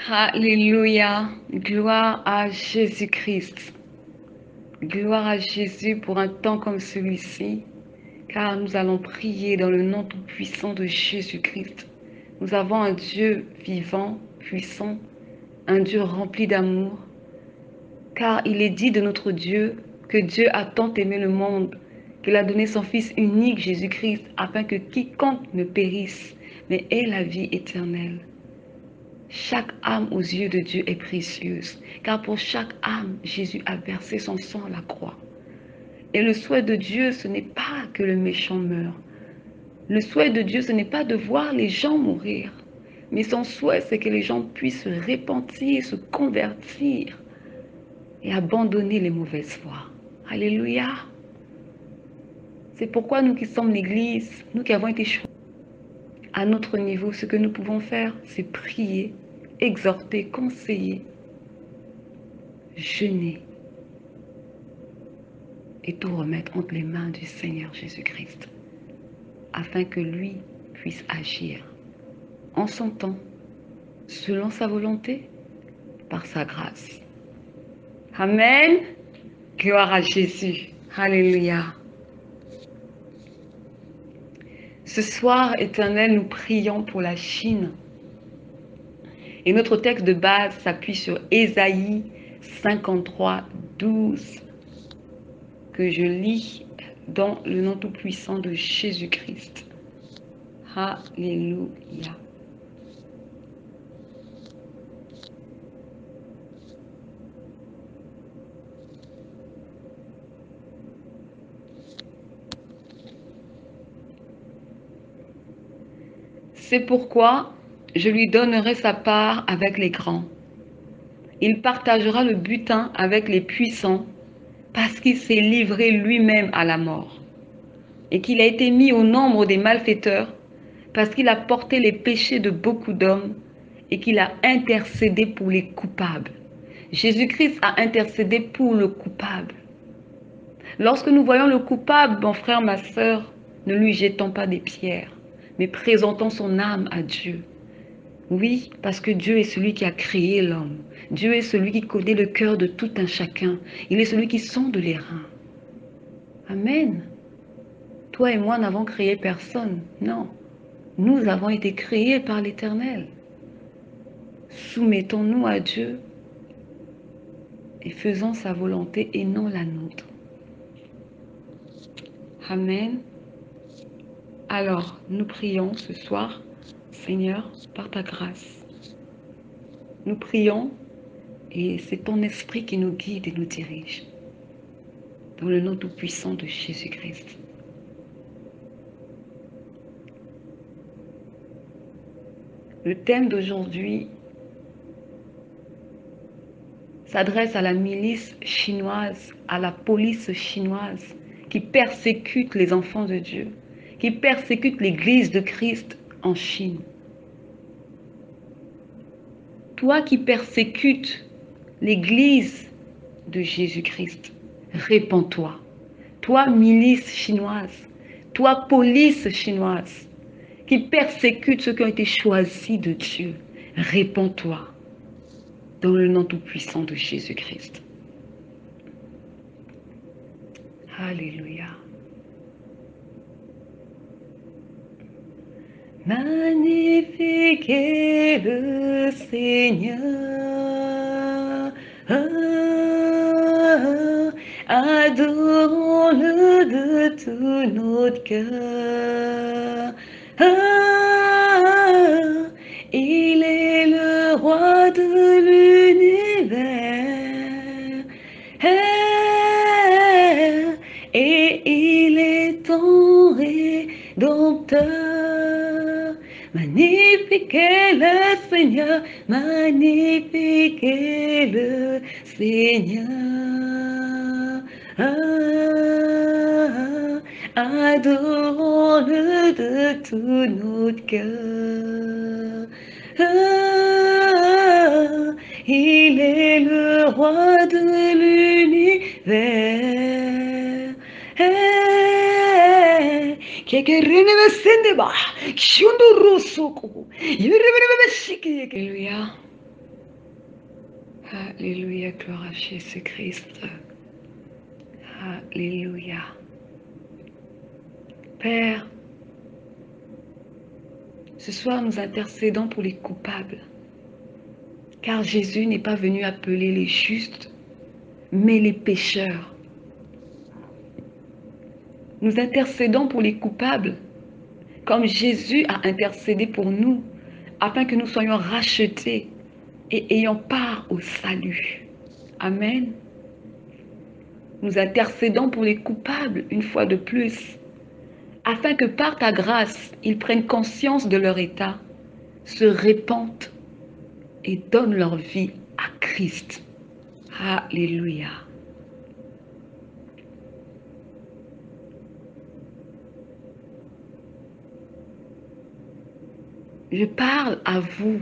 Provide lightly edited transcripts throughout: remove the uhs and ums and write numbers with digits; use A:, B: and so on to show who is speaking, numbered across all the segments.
A: Alléluia. Gloire à Jésus-Christ. Gloire à Jésus pour un temps comme celui-ci, car nous allons prier dans le nom tout-puissant de Jésus-Christ. Nous avons un Dieu vivant, puissant, un Dieu rempli d'amour, car il est dit de notre Dieu que Dieu a tant aimé le monde qu'il a donné son Fils unique, Jésus-Christ, afin que quiconque ne périsse, mais ait la vie éternelle. Chaque âme aux yeux de Dieu est précieuse, car pour chaque âme, Jésus a versé son sang à la croix. Et le souhait de Dieu, ce n'est pas que le méchant meure. Le souhait de Dieu, ce n'est pas de voir les gens mourir, mais son souhait, c'est que les gens puissent se repentir, se convertir et abandonner les mauvaises voies. Alléluia. C'est pourquoi nous qui sommes l'Église, nous qui avons été choisis, à notre niveau, ce que nous pouvons faire, c'est prier, exhorter, conseiller, jeûner et tout remettre entre les mains du Seigneur Jésus-Christ, afin que lui puisse agir en son temps, selon sa volonté, par sa grâce. Amen. Gloire à Jésus. Alléluia. Ce soir, Éternel, nous prions pour la Chine. Et notre texte de base s'appuie sur Ésaïe 53, 12, que je lis dans le nom tout-puissant de Jésus-Christ. Alléluia. C'est pourquoi je lui donnerai sa part avec les grands. Il partagera le butin avec les puissants parce qu'il s'est livré lui-même à la mort et qu'il a été mis au nombre des malfaiteurs parce qu'il a porté les péchés de beaucoup d'hommes et qu'il a intercédé pour les coupables. Jésus-Christ a intercédé pour le coupable. Lorsque nous voyons le coupable, mon frère, ma sœur, ne lui jetons pas des pierres, mais présentons son âme à Dieu. Oui, parce que Dieu est celui qui a créé l'homme. Dieu est celui qui connaît le cœur de tout un chacun. Il est celui qui sonde les reins. Amen. Toi et moi n'avons créé personne. Non. Nous avons été créés par l'Éternel. Soumettons-nous à Dieu et faisons sa volonté et non la nôtre. Amen. Alors, nous prions ce soir, Seigneur, par ta grâce. Nous prions et c'est ton esprit qui nous guide et nous dirige. Dans le nom tout-puissant de Jésus-Christ. Le thème d'aujourd'hui s'adresse à la milice chinoise, à la police chinoise qui persécute les enfants de Dieu, qui persécute l'Église de Christ en Chine. Toi qui persécutes l'Église de Jésus-Christ, répands-toi. Toi, milice chinoise, toi, police chinoise, qui persécute ceux qui ont été choisis de Dieu, répands-toi dans le nom tout-puissant de Jésus-Christ. Alléluia. Magnifique est le Seigneur. Adorons-le de tout notre cœur. Il est le roi de l'univers. Et il est ton rédempteur. Magnifique est le Seigneur, magnifique est le Seigneur. Adorons-le de tout notre cœur. Il est le roi de l'univers. Alléluia. Alléluia, gloire à Jésus-Christ. Alléluia. Père, ce soir nous intercédons pour les coupables, car Jésus n'est pas venu appeler les justes, mais les pécheurs. Nous intercédons pour les coupables, comme Jésus a intercédé pour nous, afin que nous soyons rachetés et ayons part au salut. Amen. Nous intercédons pour les coupables une fois de plus, afin que par ta grâce, ils prennent conscience de leur état, se répandent et donnent leur vie à Christ. Alléluia. Je parle à vous,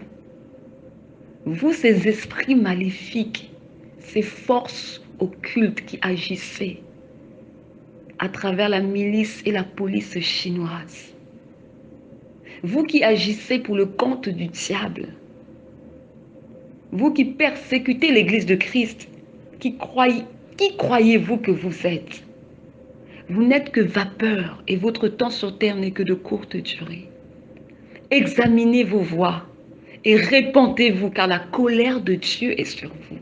A: vous ces esprits maléfiques, ces forces occultes qui agissaient à travers la milice et la police chinoise. Vous qui agissez pour le compte du diable, vous qui persécutez l'Église de Christ, qui croyez-vous que vous êtes? Vous n'êtes que vapeur et votre temps sur terre n'est que de courte durée. Examinez vos voies et répentez-vous car la colère de Dieu est sur vous.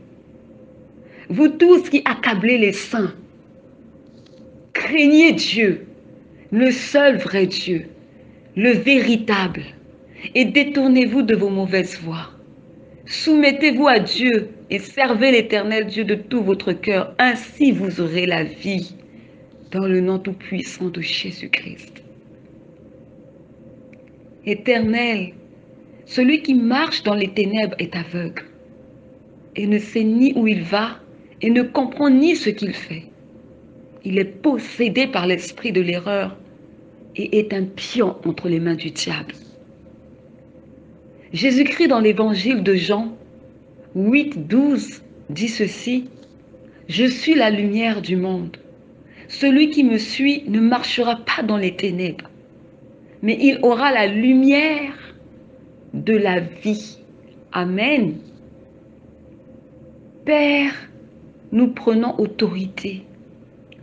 A: Vous tous qui accablez les saints, craignez Dieu, le seul vrai Dieu, le véritable, et détournez-vous de vos mauvaises voies. Soumettez-vous à Dieu et servez l'Éternel Dieu de tout votre cœur. Ainsi vous aurez la vie dans le nom tout-puissant de Jésus-Christ. Éternel, celui qui marche dans les ténèbres est aveugle et ne sait ni où il va et ne comprend ni ce qu'il fait. Il est possédé par l'esprit de l'erreur et est un pion entre les mains du diable. Jésus-Christ dans l'évangile de Jean 8, 12 dit ceci: « Je suis la lumière du monde. Celui qui me suit ne marchera pas dans les ténèbres, mais il aura la lumière de la vie. » Amen. Père, nous prenons autorité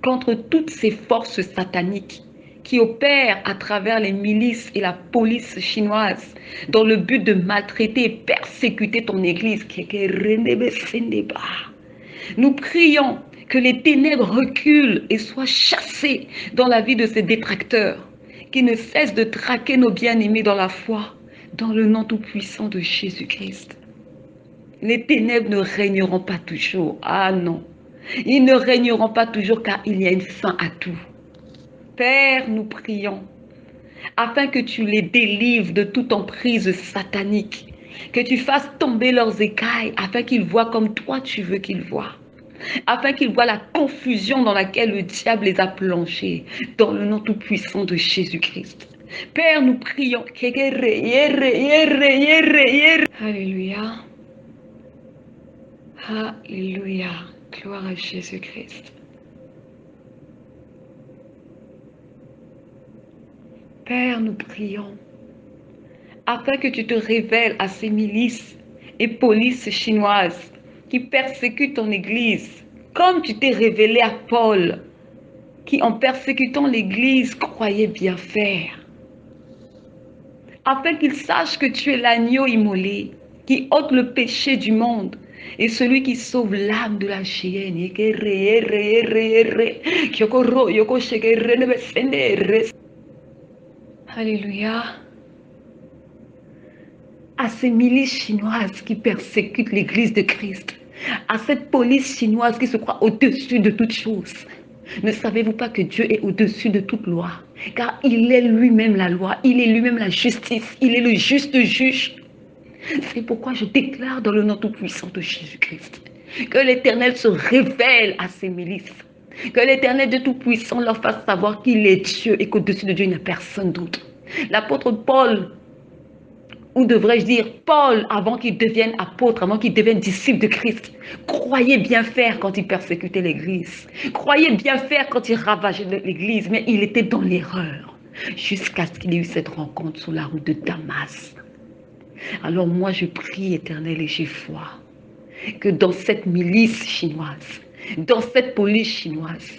A: contre toutes ces forces sataniques qui opèrent à travers les milices et la police chinoise dans le but de maltraiter et persécuter ton Église. Nous prions que les ténèbres reculent et soient chassées dans la vie de ces détracteurs qui ne cessent de traquer nos bien-aimés dans la foi, dans le nom tout-puissant de Jésus-Christ. Les ténèbres ne régneront pas toujours. Ah non, ils ne régneront pas toujours car il y a une fin à tout. Père, nous prions afin que tu les délivres de toute emprise satanique, que tu fasses tomber leurs écailles afin qu'ils voient comme toi tu veux qu'ils voient, afin qu'ils voient la confusion dans laquelle le diable les a plongés, dans le nom tout-puissant de Jésus-Christ. Père, nous prions. Alléluia. Alléluia. Gloire à Jésus-Christ. Père, nous prions afin que tu te révèles à ces milices et polices chinoises qui persécutent ton Église, comme tu t'es révélé à Paul, qui en persécutant l'Église croyait bien faire, afin qu'ils sachent que tu es l'agneau immolé, qui ôte le péché du monde, et celui qui sauve l'âme de la chienne. Alléluia. À ces milices chinoises qui persécutent l'Église de Christ, à cette police chinoise qui se croit au-dessus de toutes choses. Ne savez-vous pas que Dieu est au-dessus de toute loi? Car il est lui-même la loi, il est lui-même la justice, il est le juste juge. C'est pourquoi je déclare dans le nom tout-puissant de Jésus-Christ que l'Éternel se révèle à ces milices. Que l'Éternel Dieu Tout-Puissant leur fasse savoir qu'il est Dieu et qu'au-dessus de Dieu, il n'y a personne d'autre. L'apôtre Paul, ou devrais-je dire Paul, avant qu'il devienne apôtre, avant qu'il devienne disciple de Christ, croyait bien faire quand il persécutait l'Église. Croyait bien faire quand il ravageait l'Église, mais il était dans l'erreur. Jusqu'à ce qu'il ait eu cette rencontre sur la route de Damas. Alors moi, je prie, Éternel, et j'ai foi que dans cette milice chinoise, dans cette police chinoise,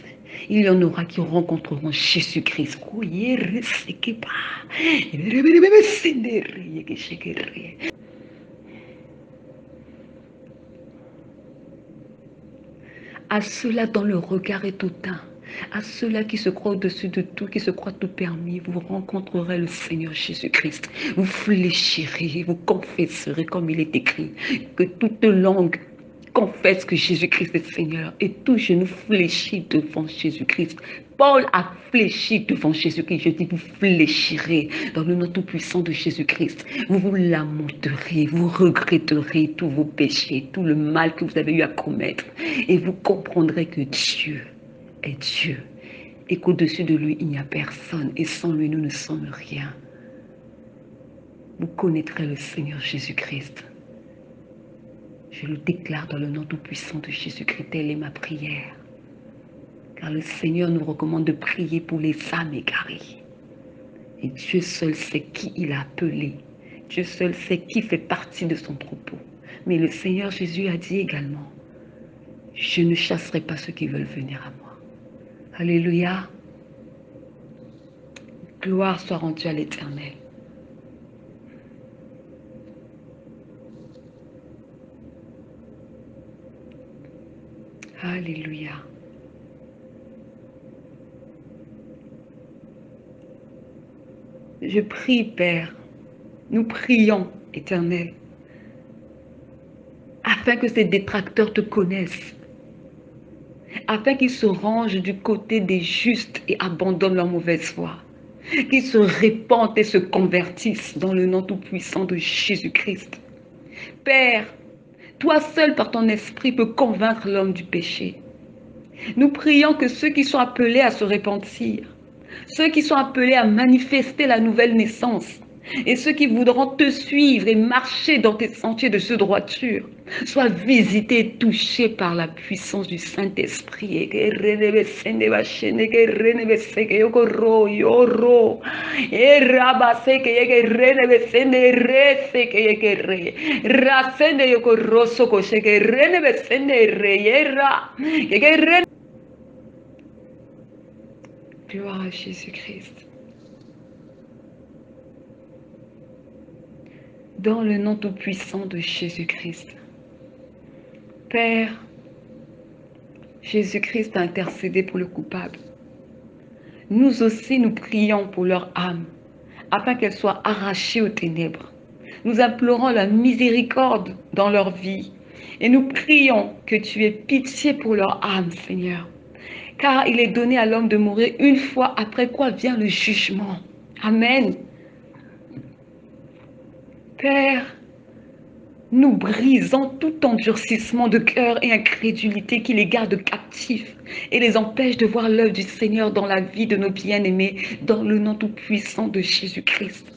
A: il y en aura qui rencontreront Jésus-Christ. À ceux-là dont le regard est hautain, à ceux-là qui se croient au-dessus de tout, qui se croient tout permis, vous rencontrerez le Seigneur Jésus-Christ. Vous fléchirez, vous confesserez comme il est écrit, que toute langue confesse que Jésus-Christ est Seigneur et tout genou fléchit devant Jésus-Christ. Paul a fléchi devant Jésus-Christ. Je dis, vous fléchirez dans le nom tout-puissant de Jésus-Christ. Vous vous lamenterez, vous regretterez tous vos péchés, tout le mal que vous avez eu à commettre. Et vous comprendrez que Dieu est Dieu et qu'au-dessus de lui, il n'y a personne. Et sans lui, nous ne sommes rien. Vous connaîtrez le Seigneur Jésus-Christ. Je le déclare dans le nom tout-puissant de Jésus-Christ. Telle est ma prière. Car le Seigneur nous recommande de prier pour les âmes égarées. Et Dieu seul sait qui il a appelé. Dieu seul sait qui fait partie de son troupeau. Mais le Seigneur Jésus a dit également, je ne chasserai pas ceux qui veulent venir à moi. Alléluia. Gloire soit rendue à l'Éternel. Alléluia. Je prie, Père, nous prions, Éternel, afin que ces détracteurs te connaissent, afin qu'ils se rangent du côté des justes et abandonnent leur mauvaise foi, qu'ils se répandent et se convertissent dans le nom tout-puissant de Jésus-Christ. Père, toi seul par ton esprit peux convaincre l'homme du péché. Nous prions que ceux qui sont appelés à se repentir, ceux qui sont appelés à manifester la nouvelle naissance et ceux qui voudront te suivre et marcher dans tes sentiers de droiture soient visités et touchés par la puissance du Saint-Esprit. Gloire à Jésus-Christ. Dans le nom tout-puissant de Jésus-Christ. Père, Jésus-Christ a intercédé pour le coupable. Nous aussi, nous prions pour leur âme, afin qu'elle soit arrachée aux ténèbres. Nous implorons la miséricorde dans leur vie. Et nous prions que tu aies pitié pour leur âme, Seigneur. Car il est donné à l'homme de mourir une fois, après quoi vient le jugement. Amen. Père, nous brisons tout endurcissement de cœur et incrédulité qui les garde captifs et les empêche de voir l'œuvre du Seigneur dans la vie de nos bien-aimés, dans le nom tout-puissant de Jésus-Christ.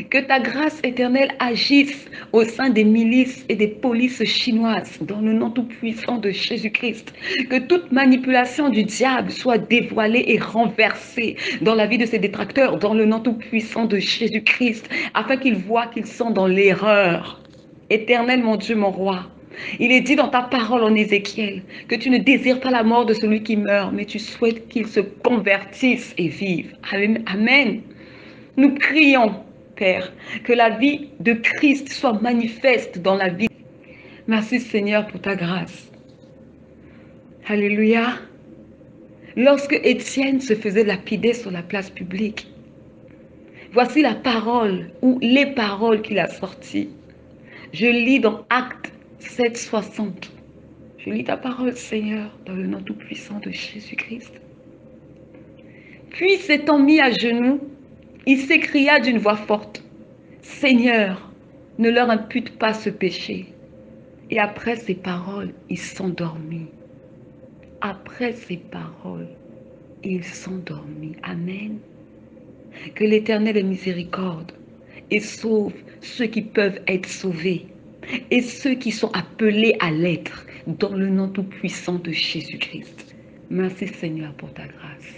A: Que ta grâce éternelle agisse au sein des milices et des polices chinoises, dans le nom tout-puissant de Jésus-Christ. Que toute manipulation du diable soit dévoilée et renversée dans la vie de ses détracteurs, dans le nom tout-puissant de Jésus-Christ, afin qu'ils voient qu'ils sont dans l'erreur. Éternel, mon Dieu, mon roi, il est dit dans ta parole en Ézéchiel que tu ne désires pas la mort de celui qui meurt, mais tu souhaites qu'il se convertisse et vive. Amen. Nous prions, Père, que la vie de Christ soit manifeste dans la vie. Merci Seigneur pour ta grâce. Alléluia. Lorsque Étienne se faisait lapider sur la place publique, voici la parole ou les paroles qu'il a sorties. Je lis dans Actes 7, 60. Je lis ta parole, Seigneur, dans le nom tout-puissant de Jésus-Christ. Puis s'étant mis à genoux, il s'écria d'une voix forte, « Seigneur, ne leur impute pas ce péché. » Et après ces paroles, il s'endormit. Après ces paroles, il s'endormit. Amen. Que l'Éternel ait miséricorde et sauve ceux qui peuvent être sauvés et ceux qui sont appelés à l'être dans le nom tout-puissant de Jésus-Christ. Merci Seigneur pour ta grâce.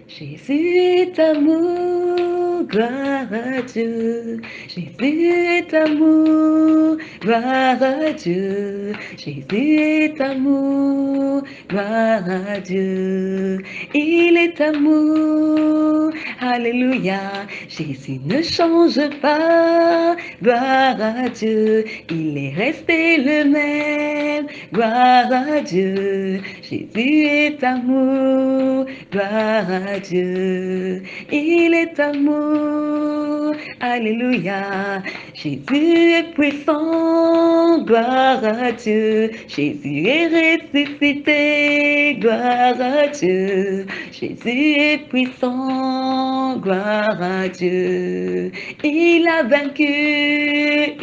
A: Jésus est amour. gloire à Dieu. Jésus est amour, gloire à Dieu. Jésus est amour, gloire à Dieu. Il est amour, alléluia. Jésus ne change pas, gloire à Dieu. Il est resté le même, gloire à Dieu. Jésus est amour, gloire à Dieu. Il est amour, alléluia. Jésus est puissant, gloire à Dieu. Jésus est ressuscité, gloire à Dieu. Jésus est puissant, gloire à Dieu. Il a vaincu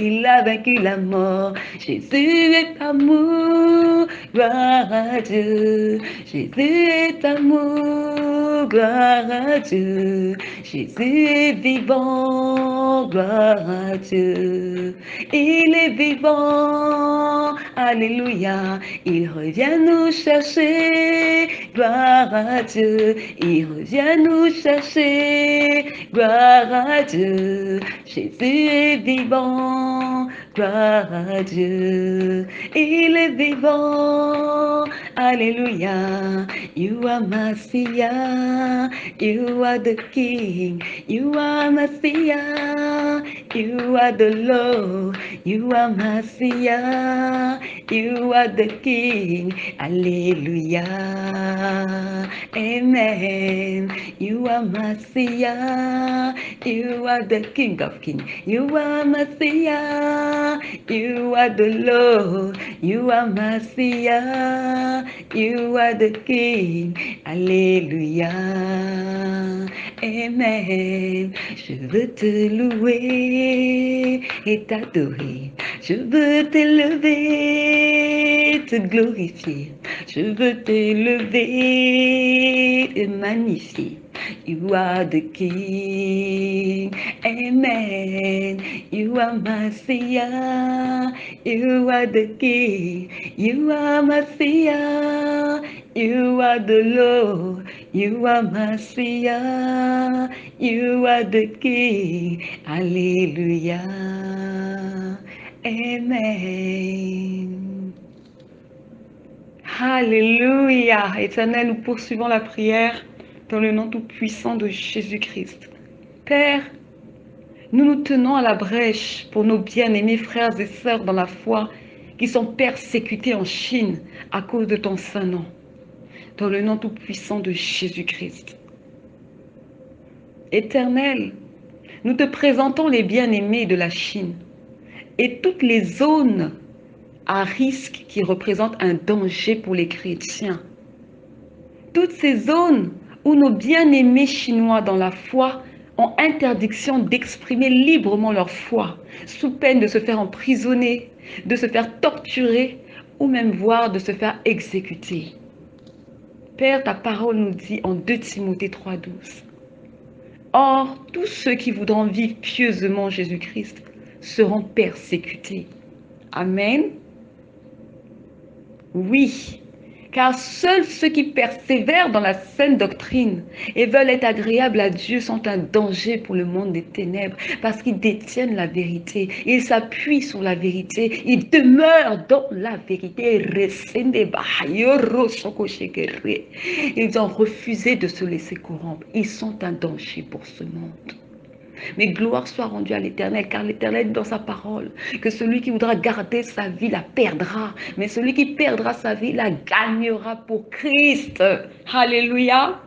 A: la mort. Jésus est amour, gloire à Dieu. Jésus est amour, gloire à Dieu. Jésus est vivant, gloire à Dieu. Il est vivant, alléluia. Il revient nous chercher, gloire à Dieu. Il revient nous chercher, gloire à Dieu. Jésus est vivant, gloire à Dieu. Il est vivant, alléluia. You are Messiah, you are the King, you are Messiah, you are the Lord, you are Messiah, you are the King, alléluia. Amen. You are Messiah, you are the King of Kings, you are Messiah, you are the Lord, you are Messiah, you are the King, alléluia. Amen. Je veux te louer et t'adorer. Je veux t'élever, te glorifier. Je veux t'élever et magnifier. You are the King. Amen. You are Messiah. You are the King. You are Messiah. You are the Lord. You are Messiah. You are the King. Alléluia. Amen. Alléluia. Éternel, nous poursuivons la prière dans le nom tout-puissant de Jésus-Christ. Père, nous nous tenons à la brèche pour nos bien-aimés frères et sœurs dans la foi qui sont persécutés en Chine à cause de ton saint nom. Dans le nom tout-puissant de Jésus-Christ. Éternel, nous te présentons les bien-aimés de la Chine et toutes les zones à risque qui représentent un danger pour les chrétiens. Toutes ces zones où nos bien-aimés chinois dans la foi ont interdiction d'exprimer librement leur foi, sous peine de se faire emprisonner, de se faire torturer ou même voire de se faire exécuter. Père, ta parole nous dit en 2 Timothée 3,12. Or, tous ceux qui voudront vivre pieusement Jésus-Christ seront persécutés. Amen. Oui, car seuls ceux qui persévèrent dans la saine doctrine et veulent être agréables à Dieu sont un danger pour le monde des ténèbres parce qu'ils détiennent la vérité, ils s'appuient sur la vérité, ils demeurent dans la vérité. Ils ont refusé de se laisser corrompre, ils sont un danger pour ce monde. Mais gloire soit rendue à l'Éternel, car l'Éternel dit dans sa parole que celui qui voudra garder sa vie la perdra, mais celui qui perdra sa vie la gagnera pour Christ. Alléluia.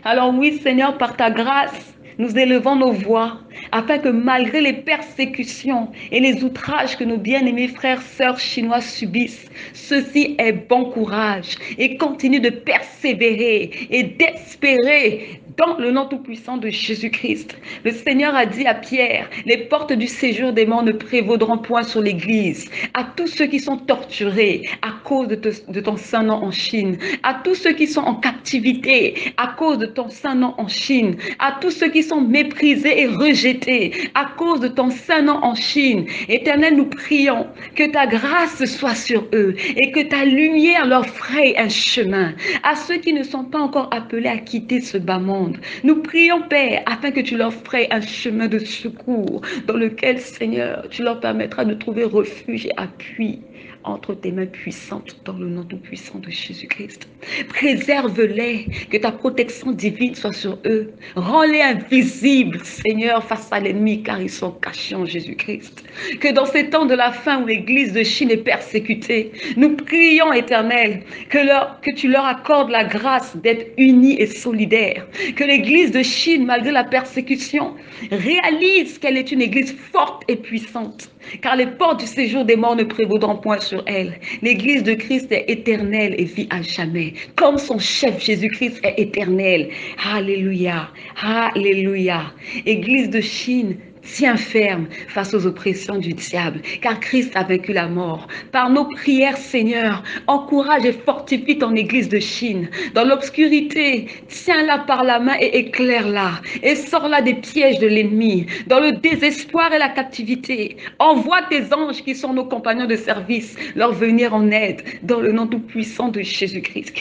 A: Alors oui, Seigneur, par ta grâce, nous élevons nos voix afin que malgré les persécutions et les outrages que nos bien-aimés frères, sœurs chinois subissent, ceux-ci aient bon courage et continuent de persévérer et d'espérer dans le nom tout-puissant de Jésus-Christ. Le Seigneur a dit à Pierre, les portes du séjour des morts ne prévaudront point sur l'Église. À tous ceux qui sont torturés à cause de ton saint nom en Chine, à tous ceux qui sont en captivité à cause de ton saint nom en Chine, à tous ceux qui sont méprisés et rejetés société à cause de ton saint nom en Chine. Éternel, nous prions que ta grâce soit sur eux et que ta lumière leur fraye un chemin. À ceux qui ne sont pas encore appelés à quitter ce bas monde, nous prions, Père, afin que tu leur frayes un chemin de secours dans lequel, Seigneur, tu leur permettras de trouver refuge et appui entre tes mains puissantes dans le nom tout puissant de Jésus-Christ. Préserve-les, que ta protection divine soit sur eux. Rends-les invisibles, Seigneur, face à l'ennemi, car ils sont cachés en Jésus-Christ. Que dans ces temps de la fin où l'église de Chine est persécutée, nous prions, Éternel, que tu leur accordes la grâce d'être unis et solidaires. Que l'église de Chine, malgré la persécution, réalise qu'elle est une église forte et puissante. Car les portes du séjour des morts ne prévaudront point sur elle. L'église de Christ est éternelle et vit à jamais. Comme son chef Jésus-Christ est éternel. Alléluia. Alléluia. Église de Chine, tiens ferme face aux oppressions du diable, car Christ a vaincu la mort. Par nos prières, Seigneur, encourage et fortifie ton église de Chine. Dans l'obscurité, tiens-la par la main et éclaire-la. Et sors-la des pièges de l'ennemi. Dans le désespoir et la captivité, envoie tes anges qui sont nos compagnons de service, leur venir en aide, dans le nom tout-puissant de Jésus-Christ.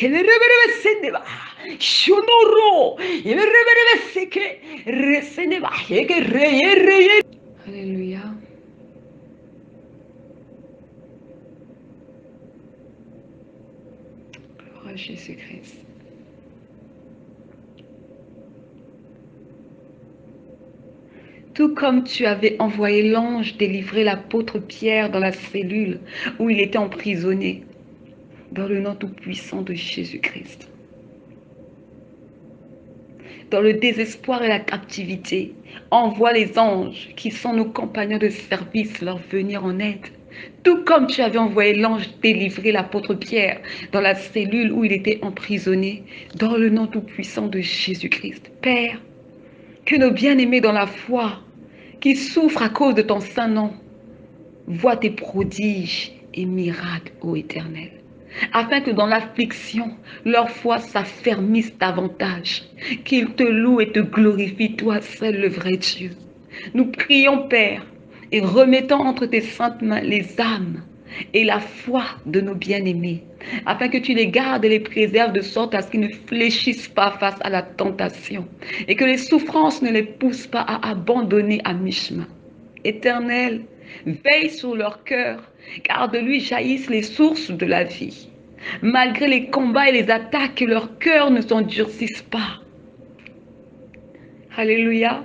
A: Alléluia. Gloire à Jésus-Christ. Tout comme tu avais envoyé l'ange délivrer l'apôtre Pierre dans la cellule où il était emprisonné, dans le nom tout-puissant de Jésus-Christ. Dans le désespoir et la captivité, envoie les anges qui sont nos compagnons de service leur venir en aide. Tout comme tu avais envoyé l'ange délivrer l'apôtre Pierre dans la cellule où il était emprisonné, dans le nom tout-puissant de Jésus-Christ. Père, que nos bien-aimés dans la foi, qui souffrent à cause de ton saint nom, voient tes prodiges et miracles, ô Éternel, afin que dans l'affliction, leur foi s'affermisse davantage, qu'ils te louent et te glorifient, toi seul le vrai Dieu. Nous prions, Père, et remettons entre tes saintes mains les âmes et la foi de nos bien-aimés, afin que tu les gardes et les préserves de sorte à ce qu'ils ne fléchissent pas face à la tentation, et que les souffrances ne les poussent pas à abandonner à mi-chemin. Éternel, veille sur leur cœur, car de lui jaillissent les sources de la vie. Malgré les combats et les attaques, que leur cœur ne s'endurcisse pas. Alléluia.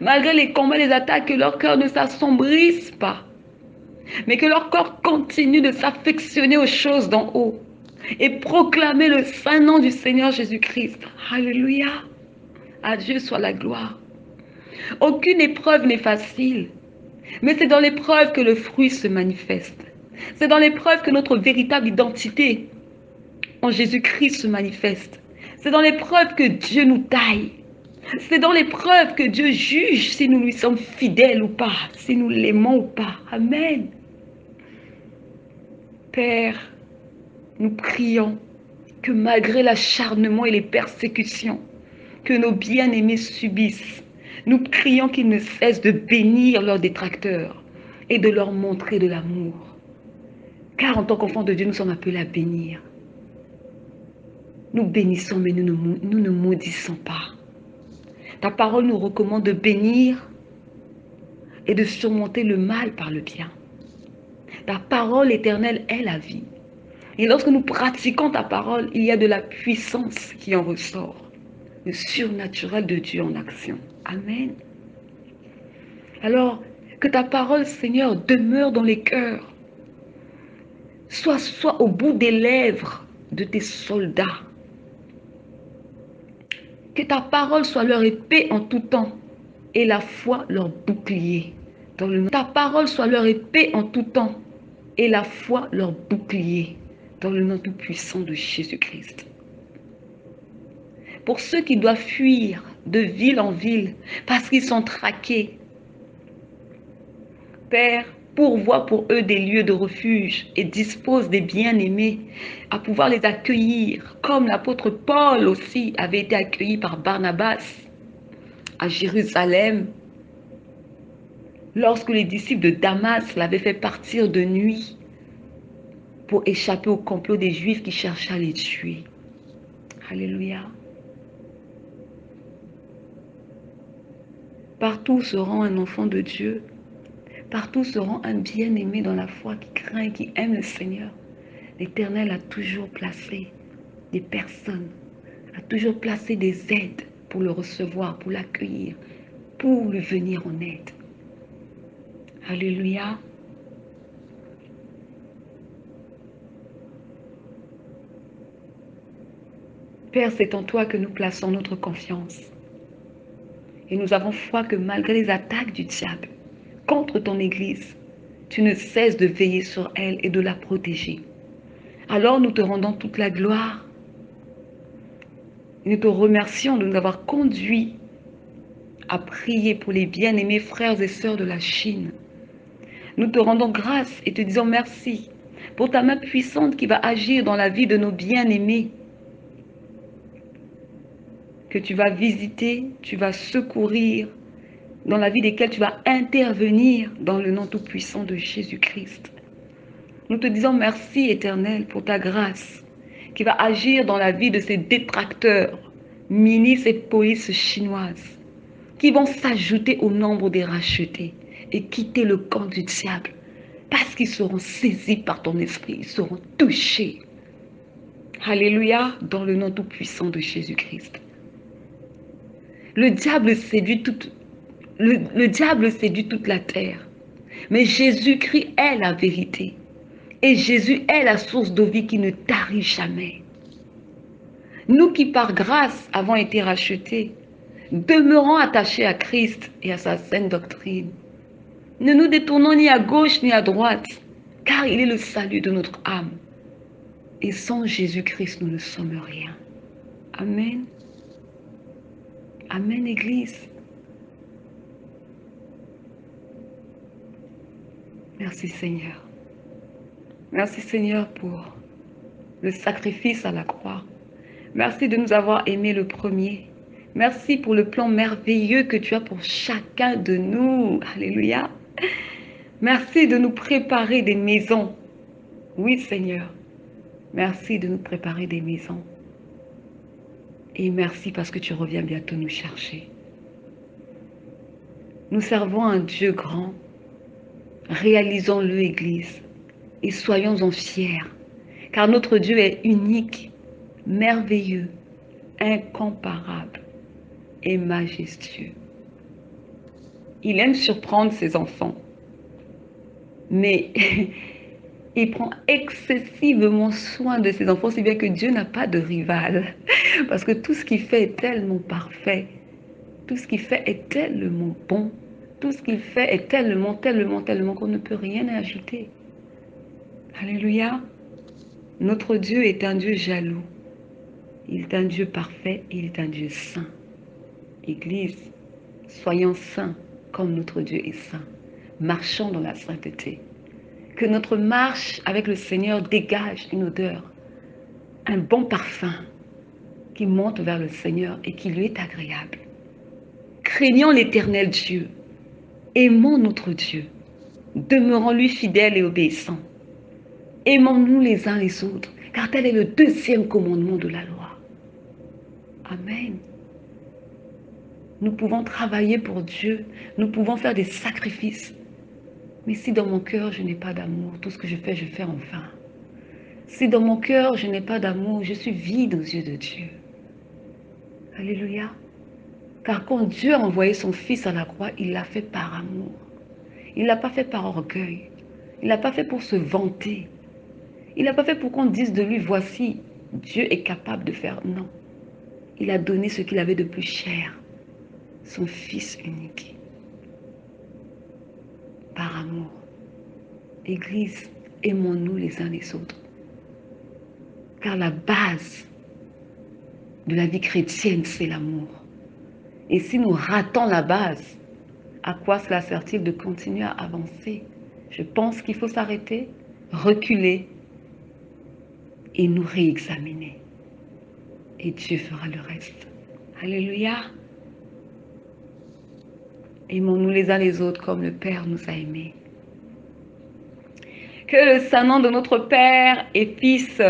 A: Malgré les combats et les attaques, que leur cœur ne s'assombrisse pas, mais que leur corps continue de s'affectionner aux choses d'en haut et proclamer le saint nom du Seigneur Jésus-Christ. Alléluia. À Dieu soit la gloire. Aucune épreuve n'est facile, mais c'est dans l'épreuve que le fruit se manifeste. C'est dans l'épreuve que notre véritable identité en Jésus-Christ se manifeste. C'est dans l'épreuve que Dieu nous taille. C'est dans l'épreuve que Dieu juge si nous lui sommes fidèles ou pas, si nous l'aimons ou pas. Amen. Père, nous prions que malgré l'acharnement et les persécutions que nos bien-aimés subissent, nous prions qu'ils ne cessent de bénir leurs détracteurs et de leur montrer de l'amour. Car en tant qu'enfants de Dieu, nous sommes appelés à bénir. Nous bénissons, mais nous ne maudissons pas. Ta parole nous recommande de bénir et de surmonter le mal par le bien. Ta parole éternelle est la vie. Et lorsque nous pratiquons ta parole, il y a de la puissance qui en ressort. Le surnaturel de Dieu en action. Amen. Alors, que ta parole, Seigneur, demeure dans les cœurs. Soit au bout des lèvres de tes soldats. Que ta parole soit leur épée en tout temps et la foi leur bouclier. Ta parole soit leur épée en tout temps et la foi leur bouclier. Dans le nom tout puissant de Jésus-Christ. Pour ceux qui doivent fuir de ville en ville parce qu'ils sont traqués, Père, pourvois pour eux des lieux de refuge et dispose des bien-aimés à pouvoir les accueillir, comme l'apôtre Paul aussi avait été accueilli par Barnabas à Jérusalem Lorsque les disciples de Damas l'avaient fait partir de nuit pour échapper au complot des Juifs qui cherchaient à les tuer. Alléluia. Partout se rend un enfant de Dieu. Partout se rend un bien-aimé dans la foi qui craint et qui aime le Seigneur. L'Éternel a toujours placé des personnes, a toujours placé des aides pour le recevoir, pour l'accueillir, pour lui venir en aide. Alléluia. Père, c'est en toi que nous plaçons notre confiance. Et nous avons foi que malgré les attaques du diable contre ton Église, tu ne cesses de veiller sur elle et de la protéger. Alors nous te rendons toute la gloire. Et nous te remercions de nous avoir conduits à prier pour les bien-aimés frères et sœurs de la Chine. Nous te rendons grâce et te disons merci pour ta main puissante qui va agir dans la vie de nos bien-aimés, que tu vas visiter, tu vas secourir, dans la vie desquels tu vas intervenir dans le nom tout-puissant de Jésus-Christ. Nous te disons merci, Éternel, pour ta grâce qui va agir dans la vie de ces détracteurs, milices et polices chinoises, qui vont s'ajouter au nombre des rachetés et quitter le camp du diable, parce qu'ils seront saisis par ton esprit, ils seront touchés. Alléluia, dans le nom tout-puissant de Jésus-Christ. Le diable séduit toute la terre. Mais Jésus-Christ est la vérité. Et Jésus est la source de vie qui ne tarit jamais. Nous qui par grâce avons été rachetés, demeurons attachés à Christ et à sa sainte doctrine. Ne nous détournons ni à gauche ni à droite, car il est le salut de notre âme. Et sans Jésus-Christ, nous ne sommes rien. Amen. Amen, Église. Merci, Seigneur. Merci, Seigneur, pour le sacrifice à la croix. Merci de nous avoir aimés le premier. Merci pour le plan merveilleux que tu as pour chacun de nous. Alléluia. Merci de nous préparer des maisons. Oui, Seigneur. Merci de nous préparer des maisons. Et merci parce que tu reviens bientôt nous chercher. Nous servons un Dieu grand. Réalisons-le, Église. Et soyons-en fiers. Car notre Dieu est unique, merveilleux, incomparable et majestueux. Il aime surprendre ses enfants. Mais il prend excessivement soin de ses enfants, si bien que Dieu n'a pas de rival. Parce que tout ce qu'il fait est tellement parfait. Tout ce qu'il fait est tellement bon. Tout ce qu'il fait est tellement qu'on ne peut rien ajouter. Alléluia. Notre Dieu est un Dieu jaloux. Il est un Dieu parfait, il est un Dieu saint. Église, soyons saints comme notre Dieu est saint. Marchons dans la sainteté. Que notre marche avec le Seigneur dégage une odeur, un bon parfum qui monte vers le Seigneur et qui lui est agréable. Craignons l'Éternel Dieu. Aimons notre Dieu. Demeurons-lui fidèles et obéissants. Aimons-nous les uns les autres, car tel est le deuxième commandement de la loi. Amen. Nous pouvons travailler pour Dieu, nous pouvons faire des sacrifices. Mais si dans mon cœur, je n'ai pas d'amour, tout ce que je fais en vain. Si dans mon cœur, je n'ai pas d'amour, je suis vide aux yeux de Dieu. Alléluia. Car quand Dieu a envoyé son Fils à la croix, il l'a fait par amour. Il ne l'a pas fait par orgueil. Il ne l'a pas fait pour se vanter. Il n'a pas fait pour qu'on dise de lui, voici, Dieu est capable de faire. Non. Il a donné ce qu'il avait de plus cher, son Fils unique. Par amour. Église, aimons-nous les uns les autres. Car la base de la vie chrétienne, c'est l'amour. Et si nous ratons la base, à quoi cela sert-il de continuer à avancer? Je pense qu'il faut s'arrêter, reculer et nous réexaminer. Et Dieu fera le reste. Alléluia. Aimons-nous les uns les autres comme le Père nous a aimés. Que le saint nom de notre Père et Fils,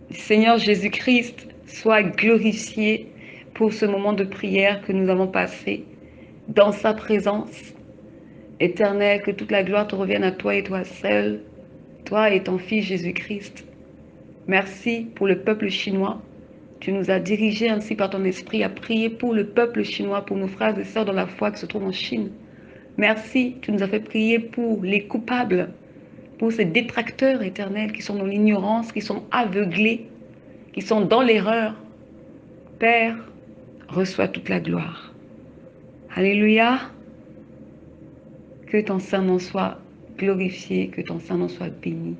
A: du Seigneur Jésus-Christ, soit glorifié pour ce moment de prière que nous avons passé dans sa présence. Éternel, que toute la gloire te revienne à toi et toi seul, toi et ton Fils Jésus-Christ. Merci pour le peuple chinois. Tu nous as dirigés ainsi par ton esprit à prier pour le peuple chinois, pour nos frères et sœurs dans la foi qui se trouvent en Chine. Merci, tu nous as fait prier pour les coupables, pour ces détracteurs éternels qui sont dans l'ignorance, qui sont aveuglés, qui sont dans l'erreur. Père, reçois toute la gloire. Alléluia. Que ton Saint-Nom soit glorifié, que ton Saint-Nom soit béni.